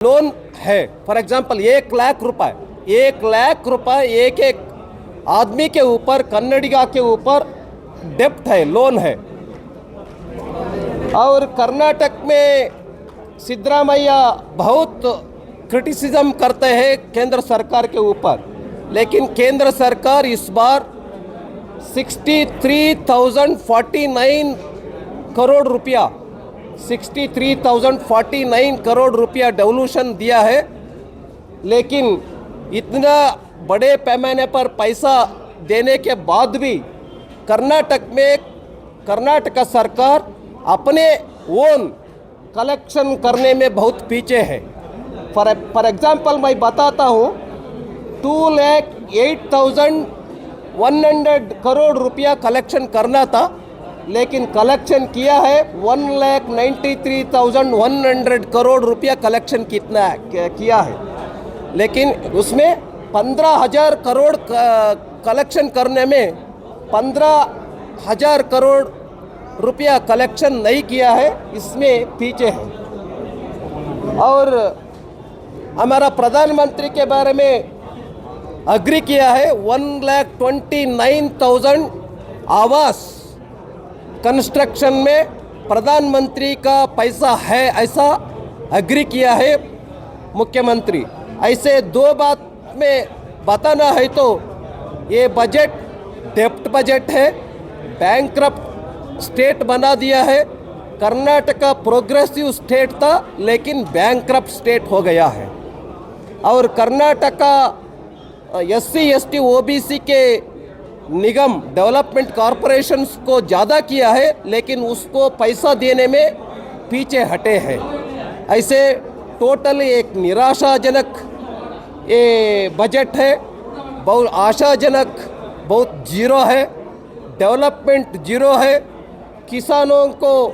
Loan है। For example 1 lakh रुपए 1 लाख रुपए एक एक आदमी के ऊपर, कन्नडिगा के ऊपर डेप्ट है, लोन है। और कर्नाटक में सिद्धरामैया बहुत क्रिटिसिज्म करते हैं केंद्र सरकार के ऊपर, लेकिन केंद्र सरकार इस बार 63,049 करोड़ रुपया 63,049 करोड़ रुपया डेवल्यूशन दिया है। लेकिन इतना बड़े पैमाने पर पैसा देने के बाद भी कर्नाटक सरकार अपने ओन कलेक्शन करने में बहुत पीछे है। फॉर एग्जाम्पल मैं बताता हूँ, 2,08,100 करोड़ रुपया कलेक्शन करना था, लेकिन कलेक्शन किया है 1,93,100 करोड़ रुपया कलेक्शन कितना किया है। लेकिन उसमें 15,000 करोड़ कलेक्शन करने में 15,000 करोड़ रुपया कलेक्शन नहीं किया है, इसमें पीछे है। और हमारा प्रधानमंत्री के बारे में अग्री किया है, 1,29,000 आवास कंस्ट्रक्शन में प्रधानमंत्री का पैसा है, ऐसा अग्री किया है मुख्यमंत्री। ऐसे दो बात में बताना है तो ये बजट डेप्ट बजट है, बैंकरप्ट स्टेट बना दिया है। कर्नाटक प्रोग्रेसिव स्टेट था, लेकिन बैंकरप्ट स्टेट हो गया है। और कर्नाटक SC ST OBC के निगम डेवलपमेंट कॉरपोरेशंस को ज़्यादा किया है, लेकिन उसको पैसा देने में पीछे हटे हैं। ऐसे टोटल एक निराशाजनक ये बजट है, बहुत आशाजनक, बहुत जीरो है, डेवलपमेंट जीरो है। किसानों को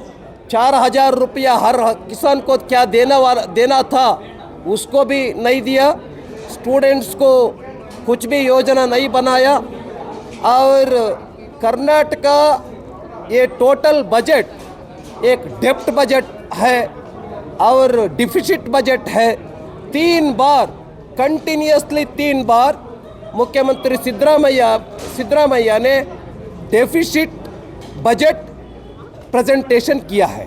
4,000 रुपया हर किसान को क्या देना था, उसको भी नहीं दिया। स्टूडेंट्स को कुछ भी योजना नहीं बनाया। और कर्नाटक ये टोटल बजट एक डेप्ट बजट है और डिफिसिट बजट है। 3 बार कंटिन्यूसली 3 बार मुख्यमंत्री सिद्धरामैया ने डेफिसिट बजट प्रेजेंटेशन किया है।